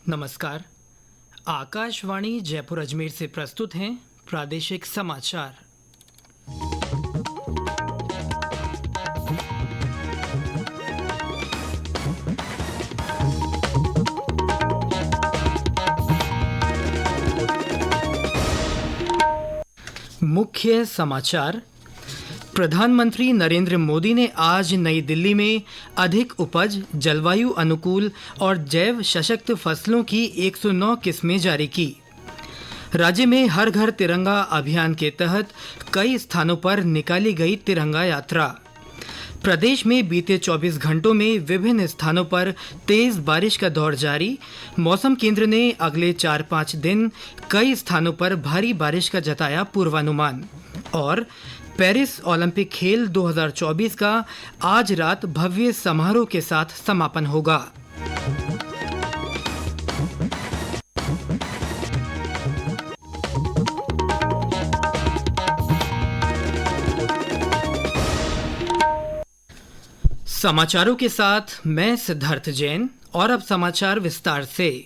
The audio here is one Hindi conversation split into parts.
नमस्कार। आकाशवाणी जयपुर अजमेर से प्रस्तुत हैं प्रादेशिक समाचार। मुख्य समाचार। प्रधानमंत्री नरेंद्र मोदी ने आज नई दिल्ली में अधिक उपज, जलवायु अनुकूल और जैव सशक्त फसलों की 109 किस्में जारी की। राज्य में हर घर तिरंगा अभियान के तहत कई स्थानों पर निकाली गई तिरंगा यात्रा। प्रदेश में बीते 24 घंटों में विभिन्न स्थानों पर तेज बारिश का दौर जारी। मौसम केंद्र ने अगले 4-5 दिन कई स्थानों पर भारी बारिश का जताया पूर्वानुमान। और पेरिस ओलंपिक खेल 2024 का आज रात भव्य समारोह के साथ समापन होगा। समाचारों के साथ मैं सिद्धार्थ जैन। और अब समाचार विस्तार से।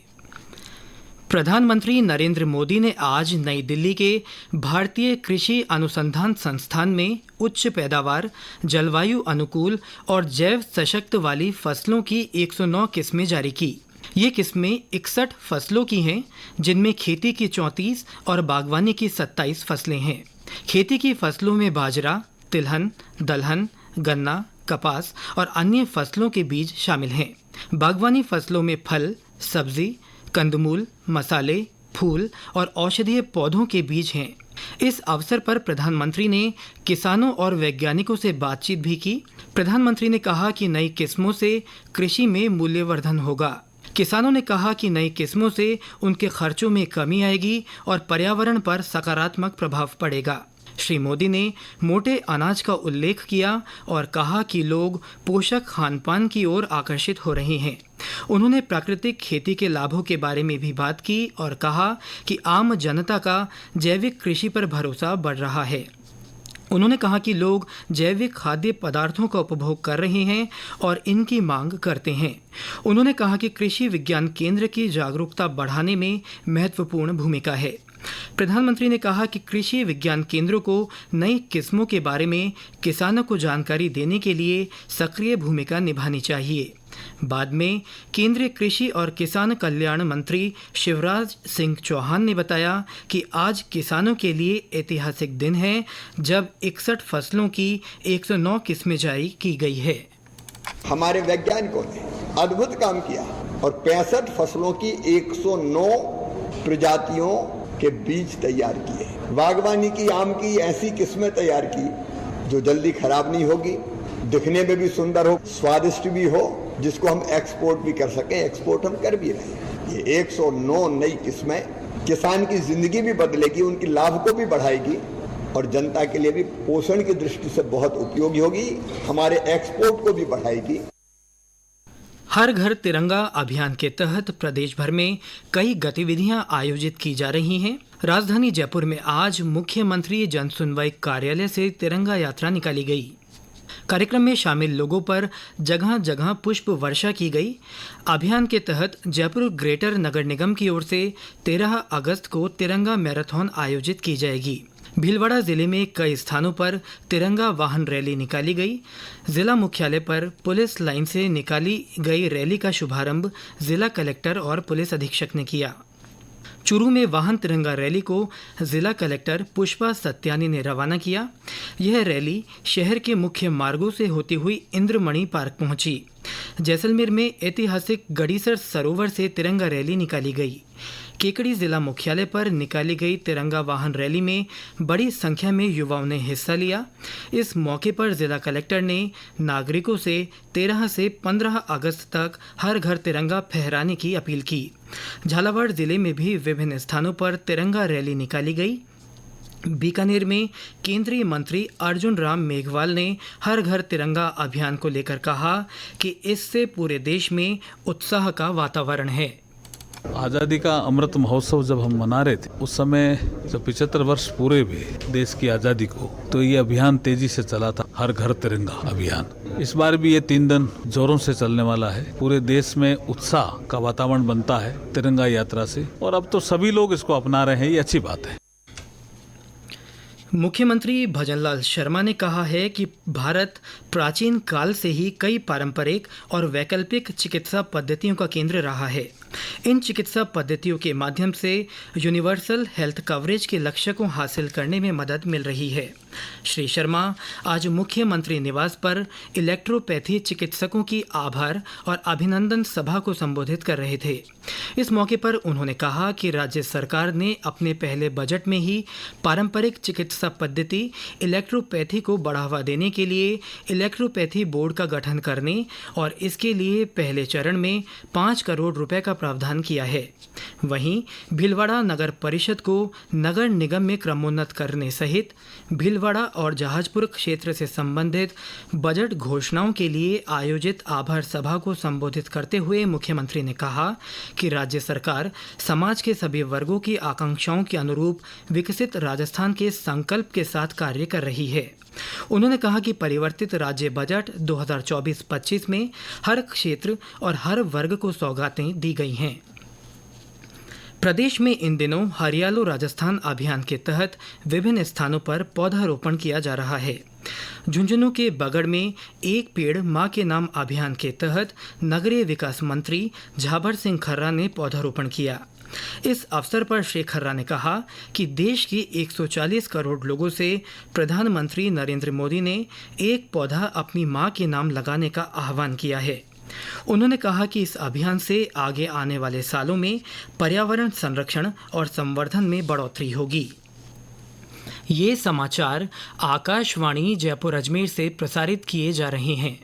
प्रधानमंत्री नरेंद्र मोदी ने आज नई दिल्ली के भारतीय कृषि अनुसंधान संस्थान में उच्च पैदावार, जलवायु अनुकूल और जैव सशक्त वाली फसलों की 109 किस्में जारी की। ये किस्में 61 फसलों की हैं, जिनमें खेती की 34 और बागवानी की 27 फसलें हैं। खेती की फसलों में बाजरा, तिलहन, दलहन, गन्ना, कपास और अन्य फसलों के बीज शामिल हैं। बागवानी फसलों में फल, सब्जी, कंदमूल, मसाले, फूल और औषधीय पौधों के बीज हैं। इस अवसर पर प्रधानमंत्री ने किसानों और वैज्ञानिकों से बातचीत भी की। प्रधानमंत्री ने कहा कि नई किस्मों से कृषि में मूल्यवर्धन होगा। किसानों ने कहा कि नई किस्मों से उनके खर्चों में कमी आएगी और पर्यावरण पर सकारात्मक प्रभाव पड़ेगा। श्री मोदी ने मोटे अनाज का उल्लेख किया और कहा कि लोग पोषक खानपान की ओर आकर्षित हो रहे हैं। उन्होंने प्राकृतिक खेती के लाभों के बारे में भी बात की और कहा कि आम जनता का जैविक कृषि पर भरोसा बढ़ रहा है। उन्होंने कहा कि लोग जैविक खाद्य पदार्थों का उपभोग कर रहे हैं और इनकी मांग करते हैं। उन्होंने कहा कि कृषि विज्ञान केंद्र की जागरूकता बढ़ाने में महत्वपूर्ण भूमिका है। प्रधानमंत्री ने कहा कि कृषि विज्ञान केंद्रों को नई किस्मों के बारे में किसानों को जानकारी देने के लिए सक्रिय भूमिका निभानी चाहिए। बाद में केंद्रीय कृषि और किसान कल्याण मंत्री शिवराज सिंह चौहान ने बताया कि आज किसानों के लिए ऐतिहासिक दिन है, जब 61 फसलों की 109 किस्में जारी की गई है। हमारे वैज्ञानिकों ने अद्भुत काम किया और 65 फसलों की 109 प्रजातियों के बीज तैयार किए। बागवानी की आम की ऐसी किस्में तैयार की जो जल्दी खराब नहीं होगी, दिखने में भी सुंदर हो, स्वादिष्ट भी हो, जिसको हम एक्सपोर्ट भी कर सकें। एक्सपोर्ट हम कर भी रहे हैं। ये 109 नई किस्में किसान की जिंदगी भी बदलेगी, उनकी लाभ को भी बढ़ाएगी और जनता के लिए भी पोषण की दृष्टि से बहुत उपयोगी होगी, हमारे एक्सपोर्ट को भी बढ़ाएगी। हर घर तिरंगा अभियान के तहत प्रदेश भर में कई गतिविधियां आयोजित की जा रही हैं। राजधानी जयपुर में आज मुख्यमंत्री जन सुनवाई कार्यालय से तिरंगा यात्रा निकाली गई। कार्यक्रम में शामिल लोगों पर जगह जगह पुष्प वर्षा की गई। अभियान के तहत जयपुर ग्रेटर नगर निगम की ओर से 13 अगस्त को तिरंगा मैराथन आयोजित की जाएगी। भीलवाड़ा जिले में कई स्थानों पर तिरंगा वाहन रैली निकाली गई। जिला मुख्यालय पर पुलिस लाइन से निकाली गई रैली का शुभारंभ जिला कलेक्टर और पुलिस अधीक्षक ने किया। चूरू में वाहन तिरंगा रैली को जिला कलेक्टर पुष्पा सत्यानी ने रवाना किया। यह रैली शहर के मुख्य मार्गों से होती हुई इंद्रमणि पार्क पहुंची। जैसलमेर में ऐतिहासिक गड़ीसर सरोवर से तिरंगा रैली निकाली गई। केकड़ी जिला मुख्यालय पर निकाली गई तिरंगा वाहन रैली में बड़ी संख्या में युवाओं ने हिस्सा लिया। इस मौके पर जिला कलेक्टर ने नागरिकों से 13 से 15 अगस्त तक हर घर तिरंगा फहराने की अपील की। झालावाड़ जिले में भी विभिन्न स्थानों पर तिरंगा रैली निकाली गई। बीकानेर में केंद्रीय मंत्री अर्जुन राम मेघवाल ने हर घर तिरंगा अभियान को लेकर कहा कि इससे पूरे देश में उत्साह का वातावरण है। आज़ादी का अमृत महोत्सव जब हम मना रहे थे, उस समय जब 75 वर्ष पूरे हुए देश की आज़ादी को, तो ये अभियान तेजी से चला था, हर घर तिरंगा अभियान। इस बार भी ये 3 दिन जोरों से चलने वाला है। पूरे देश में उत्साह का वातावरण बनता है तिरंगा यात्रा से, और अब तो सभी लोग इसको अपना रहे हैं, ये अच्छी बात है। मुख्यमंत्री भजनलाल शर्मा ने कहा है कि भारत प्राचीन काल से ही कई पारंपरिक और वैकल्पिक चिकित्सा पद्धतियों का केंद्र रहा है। इन चिकित्सा पद्धतियों के माध्यम से यूनिवर्सल हेल्थ कवरेज के लक्ष्य को हासिल करने में मदद मिल रही है। श्री शर्मा आज मुख्यमंत्री निवास पर इलेक्ट्रोपैथी चिकित्सकों की आभार और अभिनंदन सभा को संबोधित कर रहे थे। इस मौके पर उन्होंने कहा कि राज्य सरकार ने अपने पहले बजट में ही पारंपरिक चिकित्सा पद्धति इलेक्ट्रोपैथी को बढ़ावा देने के लिए इलेक्ट्रोपैथी बोर्ड का गठन करने और इसके लिए पहले चरण में 5 करोड़ रुपए का प्रावधान किया है। वहीं भीलवाड़ा नगर परिषद को नगर निगम में क्रमोन्नत करने सहित भीलवाड़ा और जहाजपुर क्षेत्र से संबंधित बजट घोषणाओं के लिए आयोजित आभार सभा को संबोधित करते हुए मुख्यमंत्री ने कहा कि राज्य सरकार समाज के सभी वर्गों की आकांक्षाओं के अनुरूप विकसित राजस्थान के संकल्प के साथ कार्य कर रही है। उन्होंने कहा कि परिवर्तित राज्य बजट 2024-25 में हर क्षेत्र और हर वर्ग को सौगातें दी गई हैं। प्रदेश में इन दिनों हरियालो राजस्थान अभियान के तहत विभिन्न स्थानों पर पौधारोपण किया जा रहा है। झुंझुनू के बगड़ में एक पेड़ मां के नाम अभियान के तहत नगरीय विकास मंत्री झाबर सिंह खर्रा ने पौधारोपण किया। इस अवसर पर श्री खर्रा ने कहा कि देश के 140 करोड़ लोगों से प्रधानमंत्री नरेंद्र मोदी ने एक पौधा अपनी मां के नाम लगाने का आह्वान किया है। उन्होंने कहा कि इस अभियान से आगे आने वाले सालों में पर्यावरण संरक्षण और संवर्धन में बढ़ोतरी होगी। ये समाचार आकाशवाणी जयपुर अजमेर से प्रसारित किए जा रहे हैं।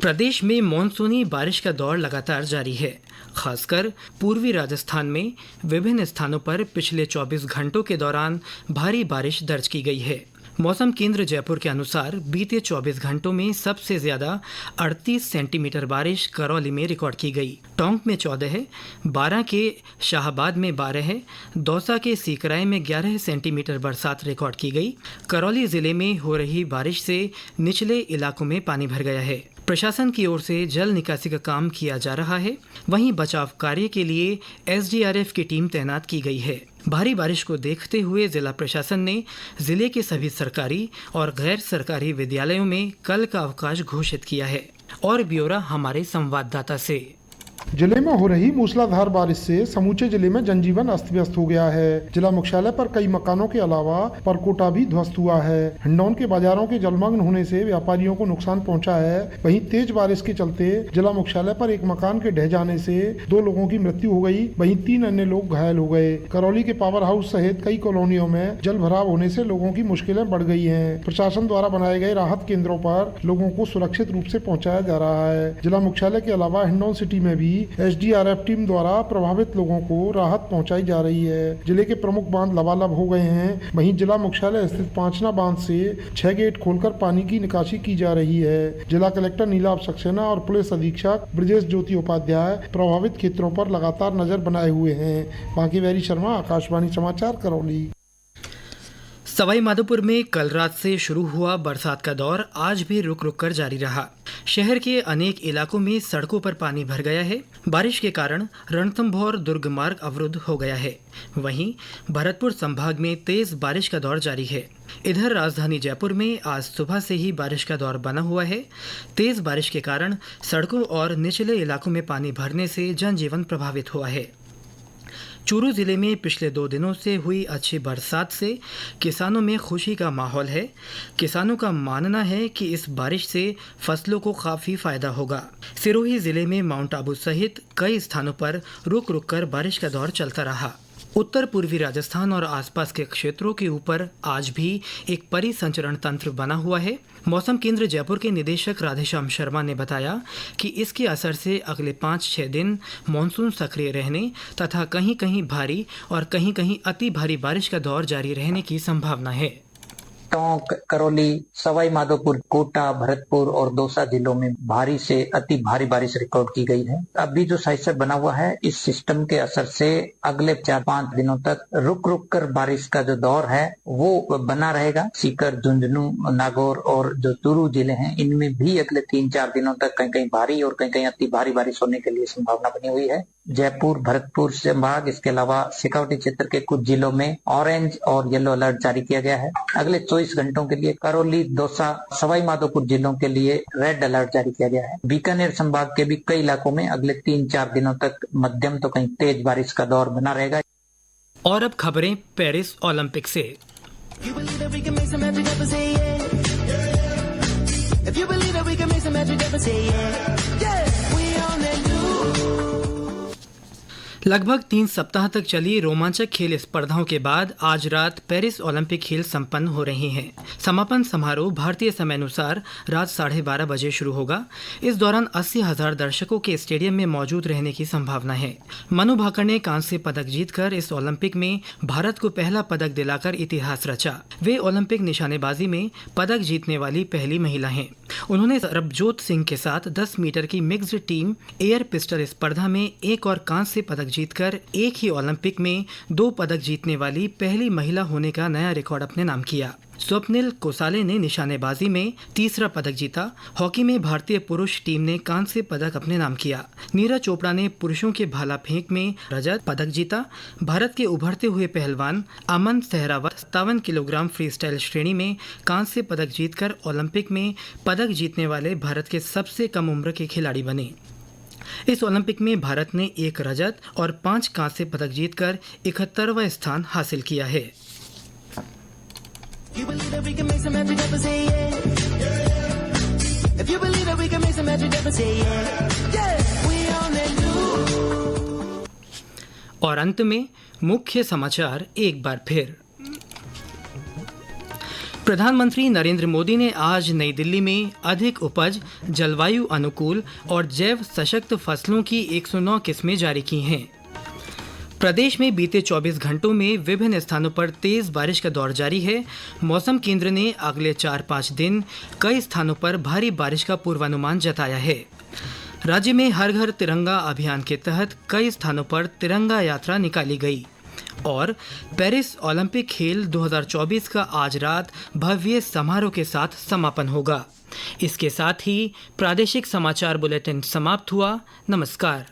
प्रदेश में मॉनसूनी बारिश का दौर लगातार जारी है। खासकर पूर्वी राजस्थान में विभिन्न स्थानों पर पिछले 24 घंटों के दौरान भारी बारिश दर्ज की गई है। मौसम केंद्र जयपुर के अनुसार बीते 24 घंटों में सबसे ज्यादा 38 सेंटीमीटर बारिश करौली में रिकॉर्ड की गई। टोंक में 14, बारां के शाहबाद में 12, दौसा के सीकराय में 11 सेंटीमीटर बरसात रिकॉर्ड की गई। करौली जिले में हो रही बारिश से निचले इलाकों में पानी भर गया है। प्रशासन की ओर से जल निकासी का काम किया जा रहा है। वहीं बचाव कार्य के लिए एसडीआरएफ की टीम तैनात की गई है। भारी बारिश को देखते हुए जिला प्रशासन ने जिले के सभी सरकारी और गैर सरकारी विद्यालयों में कल का अवकाश घोषित किया है। और ब्यौरा हमारे संवाददाता से। जिले में हो रही मूसलाधार बारिश से समूचे जिले में जनजीवन अस्त व्यस्त हो गया है। जिला मुख्यालय पर कई मकानों के अलावा परकोटा भी ध्वस्त हुआ है। हिंडौन के बाजारों के जलमग्न होने से व्यापारियों को नुकसान पहुंचा है। वहीं तेज बारिश के चलते जिला मुख्यालय पर एक मकान के ढह जाने से 2 लोगों की मृत्यु हो गई, वहीं 3 अन्य लोग घायल हो गए। करौली के पावर हाउस सहित कई कॉलोनियों में जल भराव होने से लोगों की मुश्किलें बढ़ गई है। प्रशासन द्वारा बनाए गए राहत केंद्रों पर लोगों को सुरक्षित रूप से पहुँचाया जा रहा है। जिला मुख्यालय के अलावा हिंडौन सिटी में भी एसडीआरएफ टीम द्वारा प्रभावित लोगों को राहत पहुंचाई जा रही है। जिले के प्रमुख बांध लबालब हो गए हैं। वहीं जिला मुख्यालय स्थित पांचना बांध से 6 गेट खोलकर पानी की निकासी की जा रही है। जिला कलेक्टर नीलाभ सक्सेना और पुलिस अधीक्षक ब्रजेश ज्योति उपाध्याय प्रभावित क्षेत्रों पर लगातार नजर बनाए हुए हैं। बाकी वैरी शर्मा, आकाशवाणी समाचार, करौली। सवाई माधोपुर में कल रात से शुरू हुआ बरसात का दौर आज भी रुक रुक कर जारी रहा। शहर के अनेक इलाकों में सड़कों पर पानी भर गया है। बारिश के कारण रणथंभौर दुर्ग मार्ग अवरुद्ध हो गया है। वहीं भरतपुर संभाग में तेज बारिश का दौर जारी है। इधर राजधानी जयपुर में आज सुबह से ही बारिश का दौर बना हुआ है। तेज बारिश के कारण सड़कों और निचले इलाकों में पानी भरने से जनजीवन प्रभावित हुआ है। चूरू जिले में पिछले 2 दिनों से हुई अच्छी बरसात से किसानों में खुशी का माहौल है। किसानों का मानना है कि इस बारिश से फसलों को काफ़ी फायदा होगा। सिरोही जिले में माउंट आबू सहित कई स्थानों पर रुक रुक कर बारिश का दौर चलता रहा। उत्तर पूर्वी राजस्थान और आसपास के क्षेत्रों के ऊपर आज भी एक परिसंचरण तंत्र बना हुआ है। मौसम केंद्र जयपुर के निदेशक राधेश्याम शर्मा ने बताया कि इसके असर से अगले 5-6 दिन मानसून सक्रिय रहने तथा कहीं कहीं भारी और कहीं कहीं अति भारी बारिश का दौर जारी रहने की संभावना है। टोंक, करौली, सवाई माधोपुर, कोटा, भरतपुर और दौसा जिलों में भारी से अति भारी बारिश रिकॉर्ड की गई है। अभी जो साइक्लोन बना हुआ है, इस सिस्टम के असर से अगले 4-5 दिनों तक रुक रुक कर बारिश का जो दौर है वो बना रहेगा। सीकर, झुंझुनू, नागौर और जो चूरू जिले हैं, इनमें भी अगले 3-4 दिनों तक कहीं कहीं भारी और कहीं कहीं अति भारी बारिश होने के लिए संभावना बनी हुई है। जयपुर, भरतपुर संभाग, इसके अलावा शेखावटी क्षेत्र के कुछ जिलों में ऑरेंज और येलो अलर्ट जारी किया गया है। अगले 24 घंटों के लिए करौली, दौसा, सवाई माधोपुर जिलों के लिए रेड अलर्ट जारी किया गया है। बीकानेर संभाग के भी कई इलाकों में अगले 3-4 दिनों तक मध्यम तो कहीं तेज बारिश का दौर बना रहेगा। और अब खबरें पेरिस ओलंपिक से। लगभग 3 सप्ताह तक चली रोमांचक खेल स्पर्धाओं के बाद आज रात पेरिस ओलंपिक खेल संपन्न हो रहे हैं। समापन समारोह भारतीय समय अनुसार रात 12:30 बजे शुरू होगा। इस दौरान 80,000 दर्शकों के स्टेडियम में मौजूद रहने की संभावना है। मनु भाकर ने कांस्य पदक जीतकर इस ओलंपिक में भारत को पहला पदक दिलाकर इतिहास रचा। वे ओलंपिक निशानेबाजी में पदक जीतने वाली पहली महिला हैं। उन्होंने सरबजोत सिंह के साथ 10 मीटर की मिक्स्ड टीम एयर पिस्टल स्पर्धा में एक और कांस्य पदक जीतकर एक ही ओलंपिक में 2 पदक जीतने वाली पहली महिला होने का नया रिकॉर्ड अपने नाम किया। स्वप्निल कोसाले ने निशानेबाजी में तीसरा पदक जीता। हॉकी में भारतीय पुरुष टीम ने कांस्य पदक अपने नाम किया। नीरज चोपड़ा ने पुरुषों के भाला फेंक में रजत पदक जीता। भारत के उभरते हुए पहलवान अमन सहरावत 57 किलोग्राम फ्री स्टाइल श्रेणी में कांस्य पदक जीतकर ओलंपिक में पदक जीतने वाले भारत के सबसे कम उम्र के खिलाड़ी बने। इस ओलंपिक में भारत ने 1 रजत और 5 कांस्य पदक जीतकर 71वां स्थान हासिल किया है। और अंत में मुख्य समाचार एक बार फिर। प्रधानमंत्री नरेंद्र मोदी ने आज नई दिल्ली में अधिक उपज, जलवायु अनुकूल और जैव सशक्त फसलों की 109 किस्में जारी की हैं। प्रदेश में बीते 24 घंटों में विभिन्न स्थानों पर तेज बारिश का दौर जारी है। मौसम केंद्र ने अगले 4-5 दिन कई स्थानों पर भारी बारिश का पूर्वानुमान जताया है। राज्य में हर घर तिरंगा अभियान के तहत कई स्थानों पर तिरंगा यात्रा निकाली गई। और पेरिस ओलंपिक खेल 2024 का आज रात भव्य समारोह के साथ समापन होगा। इसके साथ ही प्रादेशिक समाचार बुलेटिन समाप्त हुआ। नमस्कार।